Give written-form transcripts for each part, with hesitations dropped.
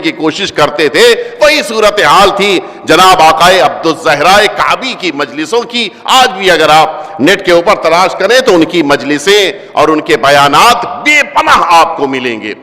کی کوشش کرتے تھے، وہی صورتحال تھی جناب آقائے عبدالزہراء کعبی کی مجلسوں کی۔ آج بھی اگر آپ نیٹ کے اوپر تلاش کریں تو ان کی مجلسیں اور ان کے بیانات بے پناہ آپ کو ملیں گے۔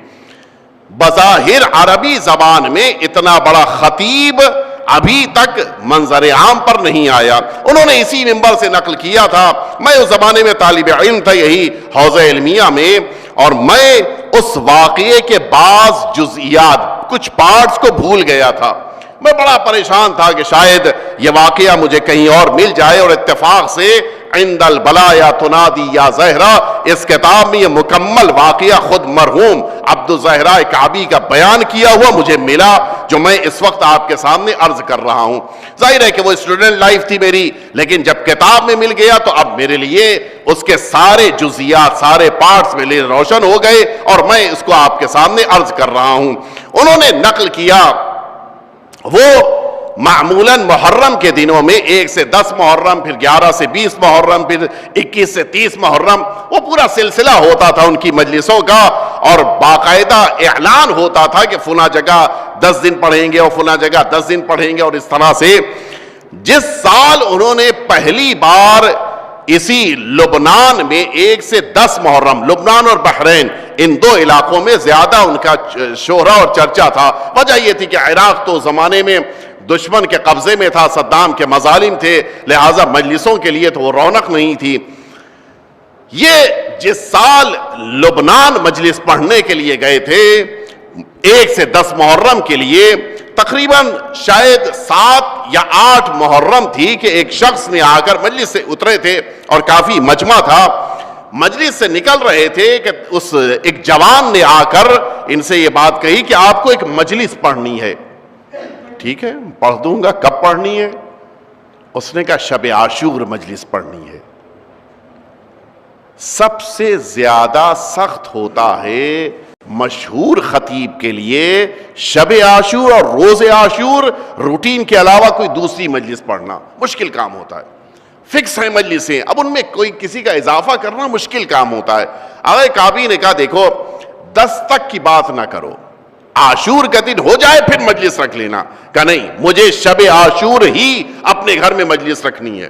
بظاہر عربی زبان میں اتنا بڑا خطیب ابھی تک منظر عام پر نہیں آیا۔ انہوں نے اسی منبر سے نقل کیا تھا، میں اس زمانے میں طالب علم تھا یہی حوزہ علمیہ میں، اور میں اس واقعے کے بعض جزئیات کچھ پارٹس کو بھول گیا تھا۔ میں بڑا پریشان تھا کہ شاید یہ واقعہ مجھے کہیں اور مل جائے، اور اتفاق سے عند البلایا تنادی یا زہرا اس کتاب میں یہ مکمل واقعہ خود مرحوم عبدالزہراء کعبی کا بیان کیا ہوا مجھے ملا، جو میں اس وقت آپ کے سامنے عرض کر رہا ہوں۔ ظاہر ہے کہ وہ اسٹوڈنٹ لائف تھی میری، لیکن جب کتاب میں مل گیا تو اب میرے لیے اس کے سارے جزئیات، سارے پارٹس میرے لیے روشن ہو گئے، اور میں اس کو آپ کے سامنے عرض کر رہا ہوں۔ انہوں نے نقل کیا وہ معمولاً محرم کے دنوں میں 1 سے 10 محرم، پھر 11 سے 20 محرم، پھر 21 سے 30 محرم، وہ پورا سلسلہ ہوتا تھا ان کی مجلسوں کا، اور باقاعدہ اعلان ہوتا تھا کہ فلاں جگہ 10 دن پڑھیں گے اور فلاں جگہ 10 دن پڑھیں گے، اور اس طرح سے جس سال انہوں نے پہلی بار اسی لبنان میں 1 سے 10 محرم، لبنان اور بحرین ان دو علاقوں میں زیادہ ان کا شہرہ اور چرچا تھا۔ وجہ یہ تھی کہ عراق تو زمانے میں دشمن کے قبضے میں تھا، صدام کے مظالم تھے، لہٰذا مجلسوں کے لیے تو وہ رونق نہیں تھی۔ یہ جس سال لبنان مجلس پڑھنے کے لیے گئے تھے 1 سے 10 محرم کے لیے، تقریباً شاید 7 یا 8 محرم تھی کہ ایک شخص نے آ کر مجلس سے اترے تھے، اور کافی مجمع تھا، مجلس سے نکل رہے تھے کہ اس ایک جوان نے آ کر ان سے یہ بات کہی کہ آپ کو ایک مجلس پڑھنی ہے۔ ٹھیک ہے، پڑھ دوں گا، کب پڑھنی ہے؟ اس نے کہا شب عاشور مجلس پڑھنی ہے۔ سب سے زیادہ سخت ہوتا ہے مشہور خطیب کے لیے شب عاشور اور روز عاشور، روٹین کے علاوہ کوئی دوسری مجلس پڑھنا مشکل کام ہوتا ہے۔ فکس ہیں مجلسیں، اب ان میں کوئی کسی کا اضافہ کرنا مشکل کام ہوتا ہے۔ آقا کعبی نے کہا دیکھو 10 تک کی بات نہ کرو، عاشور کا دن ہو جائے پھر مجلس رکھ لینا۔ کہا نہیں، مجھے شب عاشور ہی اپنے گھر میں مجلس رکھنی ہے۔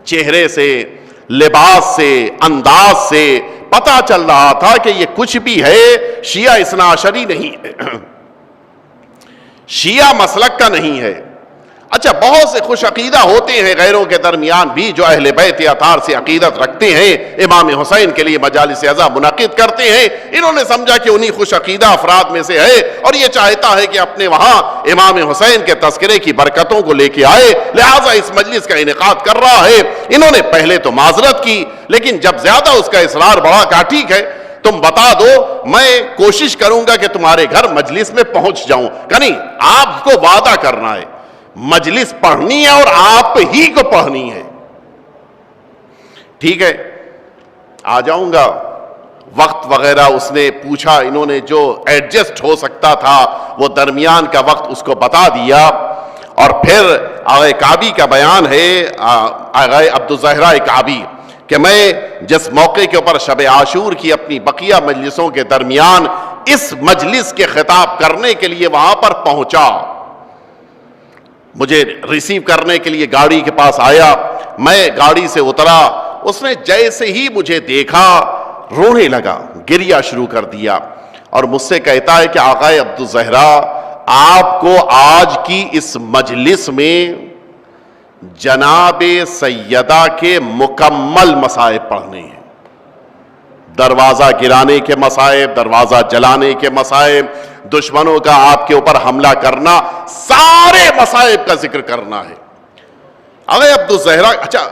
چہرے سے، لباس سے، انداز سے پتہ چل رہا تھا کہ یہ کچھ بھی ہے شیعہ اثنا عشری نہیں ہے، شیعہ مسلک کا نہیں ہے۔ اچھا، بہت سے خوش عقیدہ ہوتے ہیں غیروں کے درمیان بھی جو اہل بیت اطہار سے عقیدت رکھتے ہیں، امام حسین کے لیے مجالس عزا منعقد کرتے ہیں۔ انہوں نے سمجھا کہ انہی خوش عقیدہ افراد میں سے ہے، اور یہ چاہتا ہے کہ اپنے وہاں امام حسین کے تذکرے کی برکتوں کو لے کے آئے، لہٰذا اس مجلس کا انعقاد کر رہا ہے۔ انہوں نے پہلے تو معذرت کی، لیکن جب زیادہ اس کا اصرار بڑھا کہا ٹھیک ہے تم بتا دو، میں کوشش کروں گا کہ تمہارے گھر مجلس میں پہنچ جاؤں۔ کہ نہیں، آپ کو وعدہ کرنا ہے، مجلس پڑھنی ہے اور آپ ہی کو پڑھنی ہے۔ ٹھیک ہے، آ جاؤں گا۔ وقت وغیرہ اس نے پوچھا، انہوں نے جو ایڈجسٹ ہو سکتا تھا وہ درمیان کا وقت اس کو بتا دیا، اور پھر آقا کعبی کا بیان ہے، آقا عبدالزہراء کعبی، کہ میں جس موقع کے اوپر شب عاشور کی اپنی بقیہ مجلسوں کے درمیان اس مجلس کے خطاب کرنے کے لیے وہاں پر پہنچا، مجھے ریسیو کرنے کے لیے گاڑی کے پاس آیا، میں گاڑی سے اترا، اس نے جیسے ہی مجھے دیکھا رونے لگا، گریہ شروع کر دیا، اور مجھ سے کہتا ہے کہ آقا عبدالزہراء آپ کو آج کی اس مجلس میں جناب سیدہ کے مکمل مصائب پڑھنے ہیں، دروازہ گرانے کے مصائب، دروازہ جلانے کے مصائب، دشمنوں کا آپ کے اوپر حملہ کرنا، سارے مصائب کا ذکر کرنا ہے۔ آقا عبدالزہراء، اچھا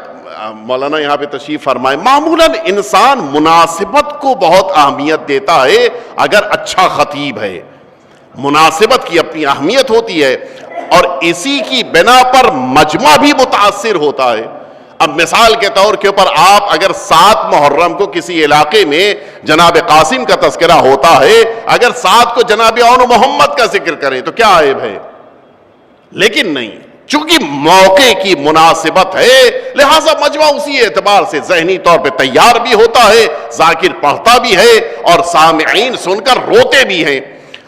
مولانا یہاں پہ تشریف فرمائے، معمولاً انسان مناسبت کو بہت اہمیت دیتا ہے اگر اچھا خطیب ہے، مناسبت کی اپنی اہمیت ہوتی ہے، اور اسی کی بنا پر مجمع بھی متاثر ہوتا ہے۔ اب مثال کے طور کے اوپر آپ اگر 7 محرم کو کسی علاقے میں جناب قاسم کا تذکرہ ہوتا ہے، اگر 7 کو جناب اون محمد کا ذکر کریں تو کیا عیب ہے؟ لیکن نہیں، چونکہ موقع کی مناسبت ہے، لہٰذا مجمع اسی اعتبار سے ذہنی طور پہ تیار بھی ہوتا ہے، ذاکر پڑھتا بھی ہے، اور سامعین سن کر روتے بھی ہیں۔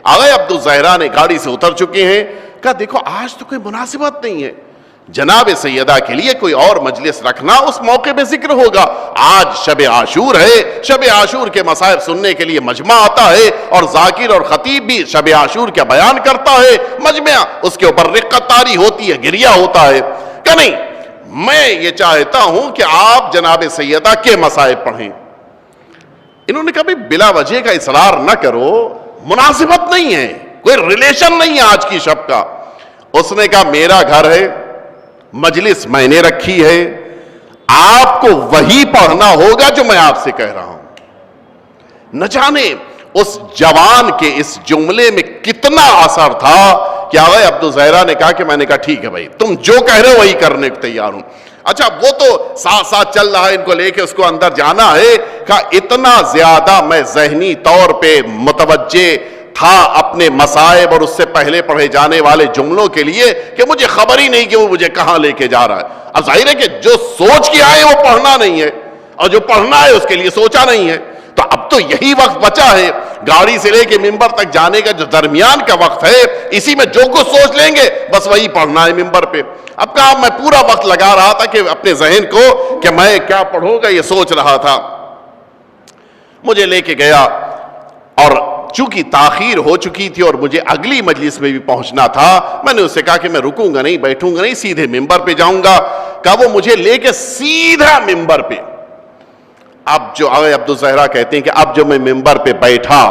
آغا عبدالزہرا نے گاڑی سے اتر چکے ہیں. کہا دیکھو آج تو کوئی مناسبت نہیں ہے جناب سیدہ کے لیے کوئی اور مجلس رکھنا, اس موقع پہ ذکر ہوگا. آج شب عاشور ہے, شب عاشور کے مصائب سننے کے لیے مجمع آتا ہے, اور ذاکر اور خطیب بھی شب عاشور کا بیان کرتا ہے. مجمع اس کے اوپر رقت طاری ہوتی ہے, گریہ ہوتا ہے. کہ نہیں, میں یہ چاہتا ہوں کہ آپ جناب سیدہ کے مصائب پڑھیں. انہوں نے کہا بھی بلا وجہ کا اصرار نہ کرو, مناسبت نہیں ہے, کوئی ریلیشن نہیں ہے آج کی شب کا. اس نے کہا میرا گھر ہے, مجلس میں نے رکھی ہے, آپ کو وہی پڑھنا ہوگا جو میں آپ سے کہہ رہا ہوں. نہ جانے اس جوان کے اس جملے میں کتنا اثر تھا کہ آغا عبدالزہرا نے کہا کہ میں نے کہا ٹھیک ہے بھائی, تم جو کہہ رہے ہو وہی کرنے کو تیار ہوں. اچھا وہ تو ساتھ ساتھ چل رہا ہے, ان کو لے کے اس کو اندر جانا ہے. کہا اتنا زیادہ میں ذہنی طور پہ متوجہ تھا اپنے مصائب اور اس سے پہلے پڑھے جانے والے جملوں کے لیے کہ مجھے خبر ہی نہیں کہ وہ مجھے کہاں لے کے جا رہا ہے. اب ظاہر ہے کہ جو سوچ کے آئے وہ پڑھنا نہیں ہے, اور جو پڑھنا ہے اس کے لیے سوچا نہیں ہے. تو اب تو یہی وقت بچا ہے, گاڑی سے لے کے ممبر تک جانے کا جو درمیان کا وقت ہے, اسی میں جو کچھ سوچ لیں گے بس وہی پڑھنا ہے ممبر پہ. اب کہا میں پورا وقت لگا رہا تھا کہ اپنے ذہن کو کہ میں کیا پڑھوں گا یہ سوچ رہا تھا. مجھے لے کے گیا, اور چونکہ تاخیر ہو چکی تھی اور مجھے اگلی مجلس میں بھی پہنچنا تھا, میں نے اس سے کہا کہ میں رکوں گا نہیں, بیٹھوں گا نہیں, سیدھے ممبر پہ جاؤں گا. کہا وہ مجھے لے کے سیدھا ممبر پہ. اب جو آغا عبدالزہرا کہتے ہیں کہ اب جو میں ممبر پہ بیٹھا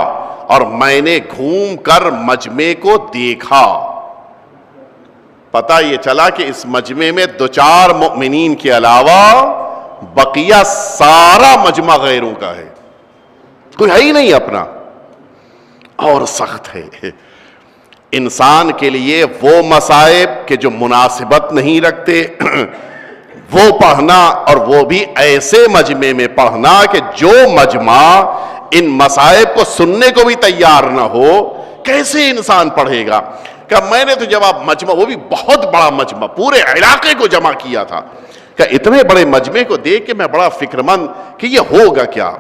اور میں نے گھوم کر مجمع کو دیکھا, پتہ یہ چلا کہ اس مجمع میں دو چار مؤمنین کے علاوہ بقیہ سارا مجمع غیروں کا ہے, کوئی ہے ہی نہیں اپنا. اور سخت ہے انسان کے لیے وہ مصائب کہ جو مناسبت نہیں رکھتے وہ پڑھنا, اور وہ بھی ایسے مجمع میں پڑھنا کہ جو مجمع ان مصائب کو سننے کو بھی تیار نہ ہو. کیسے انسان پڑھے گا؟ کہ میں نے تو جب آپ مجمع, وہ بھی بہت بڑا مجمع, پورے علاقے کو جمع کیا تھا, کہ اتنے بڑے مجمع کو دیکھ کے میں بڑا فکر مند کہ یہ ہوگا کیا.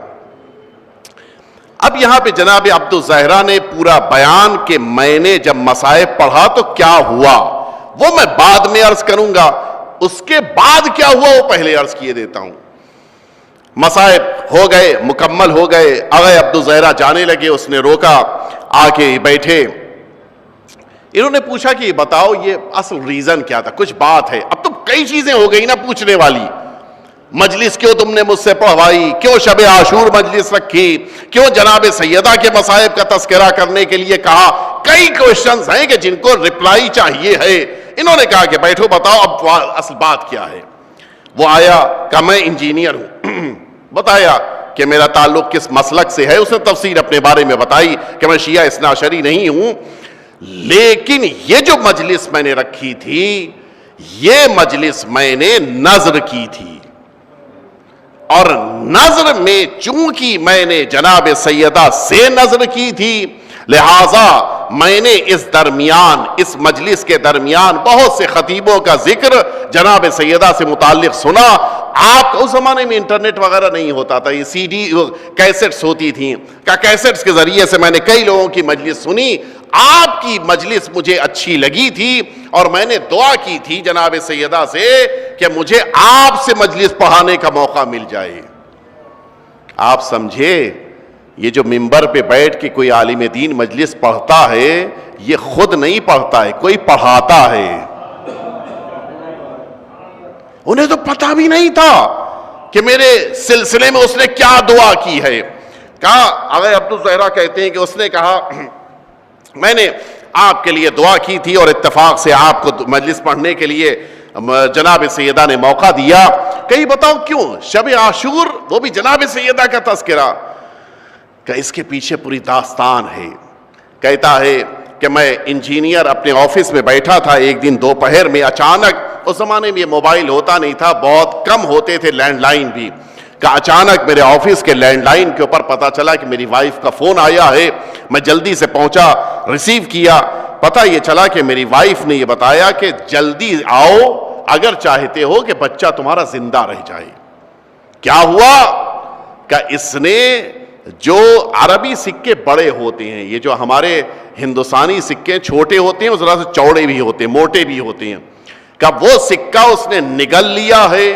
اب یہاں پہ جناب عبدالزہرا نے پورا بیان کہ میں نے جب مصائب پڑھا تو کیا ہوا, وہ میں بعد میں عرض کروں گا. اس کے بعد کیا ہوا وہ پہلے عرض کیے دیتا ہوں. مصائب ہو گئے, مکمل ہو گئے, آغا عبدالزہرا جانے لگے. اس نے روکا, آ کے بیٹھے. انہوں نے پوچھا کہ یہ بتاؤ یہ اصل ریزن کیا تھا, کچھ بات ہے. اب تو کئی چیزیں ہو گئی نا پوچھنے والی. مجلس کیوں تم نے مجھ سے پڑھوائی, کیوں شب عاشور مجلس رکھی, کیوں جناب سیدہ کے مصائب کا تذکرہ کرنے کے لیے کہا, کئی کوشچنز ہیں کہ جن کو رپلائی چاہیے ہے. انہوں نے کہا کہ بیٹھو بتاؤ اب اصل بات کیا ہے. وہ آیا, کہ میں انجینئر ہوں. بتایا کہ میرا تعلق کس مسلک سے ہے. اس نے تفسیر اپنے بارے میں بتائی کہ میں شیعہ اثنا عشری نہیں ہوں, لیکن یہ جو مجلس میں نے رکھی تھی یہ مجلس میں نے نظر کی تھی, اور نظر میں چونکہ میں نے جناب سیدہ سے نظر کی تھی, لہذا میں نے اس درمیان, اس مجلس کے درمیان بہت سے خطیبوں کا ذکر جناب سیدہ سے متعلق سنا. آپ اس زمانے میں انٹرنیٹ وغیرہ نہیں ہوتا تھا, یہ سی ڈی کیسٹس ہوتی تھیں, کیسٹس کے ذریعے سے میں نے کئی لوگوں کی مجلس سنی. آپ کی مجلس مجھے اچھی لگی تھی, اور میں نے دعا کی تھی جناب سیدہ سے کہ مجھے آپ سے مجلس پڑھانے کا موقع مل جائے. آپ سمجھے, یہ جو ممبر پہ بیٹھ کے کوئی عالم دین مجلس پڑھتا ہے, یہ خود نہیں پڑھتا ہے, کوئی پڑھاتا ہے. انہیں تو پتہ بھی نہیں تھا کہ میرے سلسلے میں اس نے کیا دعا کی ہے. کہا آغا عبدالزہرا کہتے ہیں کہ اس نے کہا میں نے آپ کے لیے دعا کی تھی, اور اتفاق سے آپ کو مجلس پڑھنے کے لیے جناب سیدہ نے موقع دیا. کہیں بتاؤ کیوں شب عاشور, وہ بھی جناب سیدہ کا تذکرہ؟ کہ اس کے پیچھے پوری داستان ہے. کہتا ہے کہ میں انجینئر اپنے آفس میں بیٹھا تھا ایک دن دوپہر میں, اچانک, اس زمانے میں یہ موبائل ہوتا نہیں تھا, بہت کم ہوتے تھے, لینڈ لائن بھی, کہ اچانک میرے آفس کے لینڈ لائن کے اوپر پتا چلا کہ میری وائف کا فون آیا ہے. میں جلدی سے پہنچا, ریسیو کیا. پتہ یہ چلا کہ میری وائف نے یہ بتایا کہ جلدی آؤ اگر چاہتے ہو کہ بچہ تمہارا زندہ رہ جائے. کیا ہوا؟ کہ اس نے جو عربی سکے بڑے ہوتے ہیں، یہ جو ہمارے ہندوستانی سکے چھوٹے ہوتے ہیں، ذرا سے چوڑے بھی ہوتے ہیں، موٹے بھی ہوتے ہیں، کہ وہ سکہ اس نے نگل لیا ہے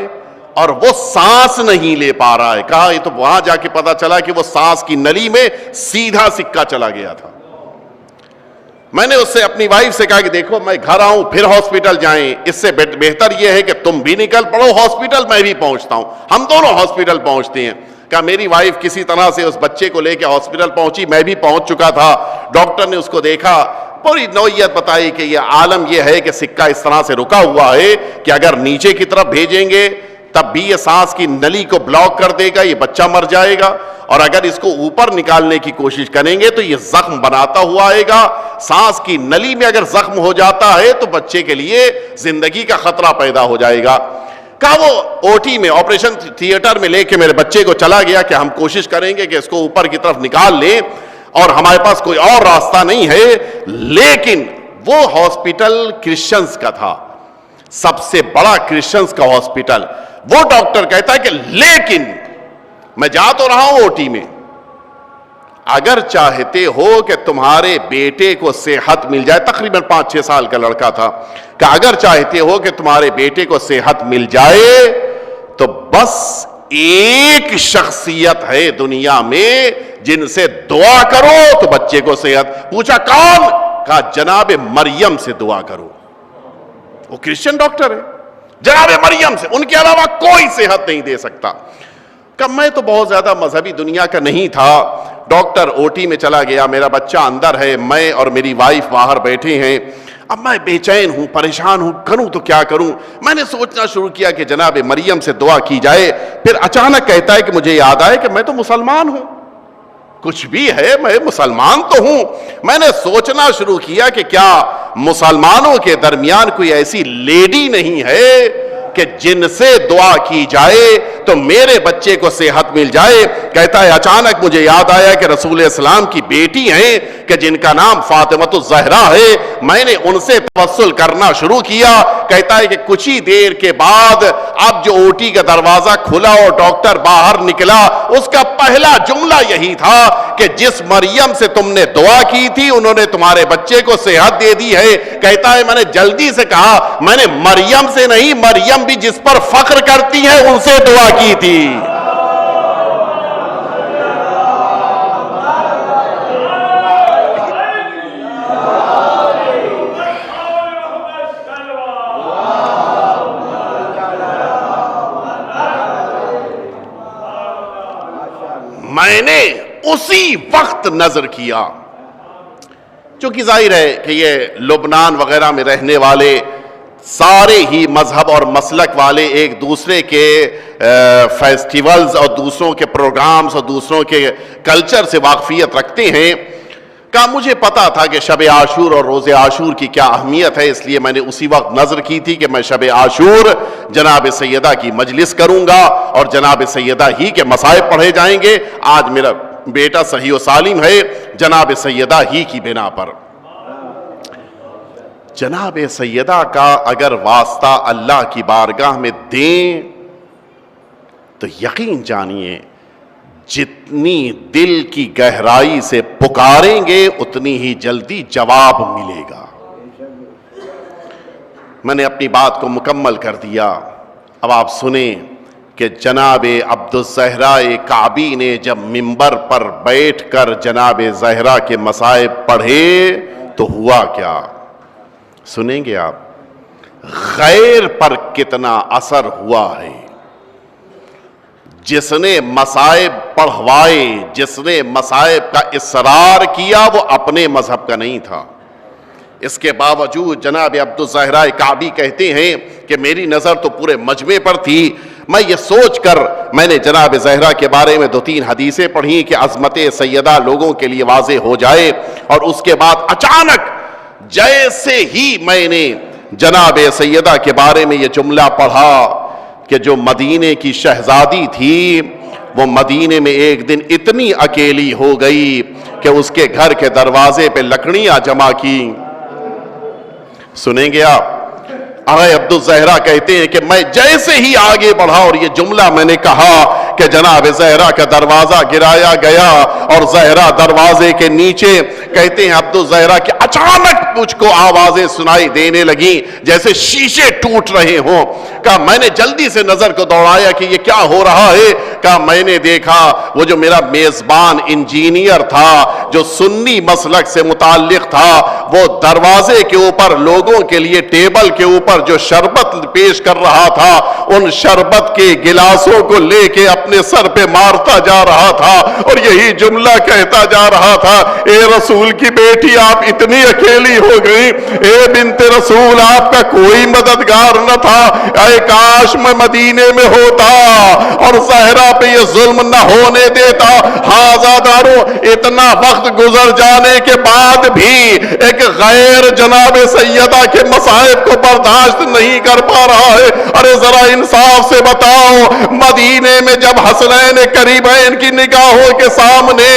اور وہ سانس نہیں لے پا رہا ہے. کہا یہ تو وہاں جا کے پتا چلا کہ وہ سانس کی نلی میں سیدھا سکہ چلا گیا تھا. میں نے اس سے اپنی وائف سے کہا کہ دیکھو میں گھر آؤں پھر ہاسپٹل جائیں، اس سے بہتر یہ ہے کہ تم بھی نکل پڑو ہاسپٹل، میں بھی پہنچتا ہوں، ہم دونوں ہاسپٹل پہنچتے ہیں. کہ میری وائف کسی طرح سے اس بچے کو لے کے ہاسپٹل پہنچی، میں بھی پہنچ چکا تھا. ڈاکٹر نے اس کو دیکھا، پوری نوعیت بتائی کہ یہ عالم یہ ہے کہ سکہ اس طرح سے رکا ہوا ہے کہ اگر نیچے کی طرف بھیجیں گے تب بھی یہ سانس کی نلی کو بلاک کر دے گا، یہ بچہ مر جائے گا، اور اگر اس کو اوپر نکالنے کی کوشش کریں گے تو یہ زخم بناتا ہوا آئے گا. سانس کی نلی میں اگر زخم ہو جاتا ہے تو بچے کے لیے زندگی کا خطرہ پیدا ہو جائے گا. کہا وہ او ٹی میں، آپریشن تھیٹر میں لے کے میرے بچے کو چلا گیا کہ ہم کوشش کریں گے کہ اس کو اوپر کی طرف نکال لیں، اور ہمارے پاس کوئی اور راستہ نہیں ہے. لیکن وہ ہاسپٹل کرسچنز کا تھا، سب سے بڑا کرسچنز کا ہاسپٹل. وہ ڈاکٹر کہتا ہے کہ لیکن میں جا تو رہا ہوں او ٹی میں، اگر چاہتے ہو کہ تمہارے بیٹے کو صحت مل جائے، تقریباً 5-6 سال کا لڑکا تھا، کہ اگر چاہتے ہو کہ تمہارے بیٹے کو صحت مل جائے تو بس ایک شخصیت ہے دنیا میں جن سے دعا کرو تو بچے کو صحت. پوچھا کون؟ کہا جناب مریم سے دعا کرو. وہ کرسچن ڈاکٹر ہے، جناب مریم سے، ان کے علاوہ کوئی صحت نہیں دے سکتا. کہ میں تو بہت زیادہ مذہبی دنیا کا نہیں تھا. ڈاکٹر او ٹی میں چلا گیا، میرا بچہ اندر ہے، میں اور میری وائف باہر بیٹھے ہیں. اب میں بے چین ہوں، پریشان ہوں، کروں تو کیا کروں. میں نے سوچنا شروع کیا کہ جناب مریم سے دعا کی جائے. پھر اچانک کہتا ہے کہ مجھے یاد آئے کہ میں تو مسلمان ہوں، کچھ بھی ہے میں مسلمان تو ہوں. میں نے سوچنا شروع کیا کہ کیا مسلمانوں کے درمیان کوئی ایسی لیڈی نہیں ہے کہ جن سے دعا کی جائے تو میرے بچے کو صحت مل جائے. کہتا ہے اچانک مجھے یاد آیا کہ رسول اسلام کی بیٹی ہیں کہ جن کا نام فاطمۃ الزہرا ہے، میں نے ان سے توسل کرنا شروع کیا. کہتا ہے کہ کچھ ہی دیر کے بعد اب جو او ٹی کا دروازہ کھلا اور ڈاکٹر باہر نکلا، اس کا پہلا جملہ یہی تھا کہ جس مریم سے تم نے دعا کی تھی انہوں نے تمہارے بچے کو صحت دے دی ہے. کہتا ہے میں نے جلدی سے کہا میں نے مریم سے نہیں، مریم بھی جس پر فخر کرتی ہے ان سے دعا کی تھی. میں نے اسی وقت نظر کیا، چونکہ ظاہر ہے کہ یہ لبنان وغیرہ میں رہنے والے سارے ہی مذہب اور مسلک والے ایک دوسرے کے فیسٹیولز اور دوسروں کے پروگرامز اور دوسروں کے کلچر سے واقفیت رکھتے ہیں. کہ مجھے پتا تھا کہ شب عاشور اور روز عاشور کی کیا اہمیت ہے، اس لیے میں نے اسی وقت نظر کی تھی کہ میں شب عاشور جناب سیدہ کی مجلس کروں گا اور جناب سیدہ ہی کے مصائب پڑھے جائیں گے. آج میرا بیٹا صحیح و سالم ہے جناب سیدہ ہی کی بنا پر. جناب سیدہ کا اگر واسطہ اللہ کی بارگاہ میں دیں تو یقین جانیے جتنی دل کی گہرائی سے پکاریں گے اتنی ہی جلدی جواب ملے گا. میں نے اپنی بات کو مکمل کر دیا. اب آپ سنیں کہ جناب عبدالزہرا کعبی نے جب منبر پر بیٹھ کر جناب زہرا کے مصائب پڑھے تو ہوا کیا، سنیں گے آپ. غیر پر کتنا اثر ہوا ہے. جس نے مصائب پڑھوائے، جس نے مصائب کا اصرار کیا وہ اپنے مذہب کا نہیں تھا. اس کے باوجود جناب عبدالزہرا کعبی کہتے ہیں کہ میری نظر تو پورے مجمع پر تھی. میں یہ سوچ کر میں نے جناب زہرا کے بارے میں 2-3 حدیثیں پڑھی کہ عظمت سیدہ لوگوں کے لیے واضح ہو جائے. اور اس کے بعد اچانک جیسے ہی میں نے جناب سیدہ کے بارے میں یہ جملہ پڑھا کہ جو مدینے کی شہزادی تھی وہ مدینے میں ایک دن اتنی اکیلی ہو گئی کہ اس کے گھر کے دروازے پہ لکڑیاں جمع کی. سنیں گے آپ. آقا عبدالزہرا کہتے ہیں کہ میں جیسے ہی آگے بڑھا اور یہ جملہ میں نے کہا کہ جناب زہرا کا دروازہ گرایا گیا اور زہرا دروازے کے نیچے کہتے ہیں عبد الزہرا کہ اچانک مجھ کو آوازیں سنائی دینے لگیں جیسے شیشے ٹوٹ رہے ہوں. کہا میں نے جلدی سے نظر کو دوڑایا کہ یہ کیا ہو رہا ہے. کہا میں نے دیکھا وہ جو میرا میزبان انجینئر تھا جو سنی مسلک سے متعلق تھا وہ دروازے کے اوپر لوگوں کے لیے ٹیبل کے اوپر جو شربت پیش کر رہا تھا ان شربت کے گلاسوں کو لے کے اپنے سر پہ مارتا جا رہا تھا اور یہی جملہ کہتا جا رہا تھا اے رسول کی بیٹی آپ اتنی اکیلی ہو گئی, اے بنت رسول آپ کا کوئی مددگار نہ تھا, اے کاش میں مدینے میں ہوتا اور زہرا پہ یہ ظلم نہ ہونے دیتا. ہازادارو اتنا وقت گزر جانے کے بعد بھی ایک غیر جناب سیدہ کے مصائب کو برداشت نہیں کر پا رہا ہے. ارے ذرا انصاف سے بتاؤ مدینے میں جب حسنین قریبین کی نگاہوں کے سامنے,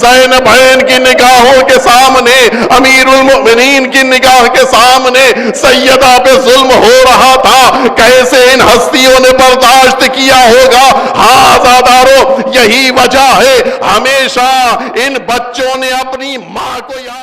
زینبین کی نگاہوں کے سامنے, امیر المؤمنین کی نگاہ کے سامنے سیدہ پہ ظلم ہو رہا تھا, کیسے ان ہستیوں نے برداشت کیا ہوگا؟ ہازادارو یہی وجہ ہے ہمیشہ ان بچوں نے اپنی ماں کو یاد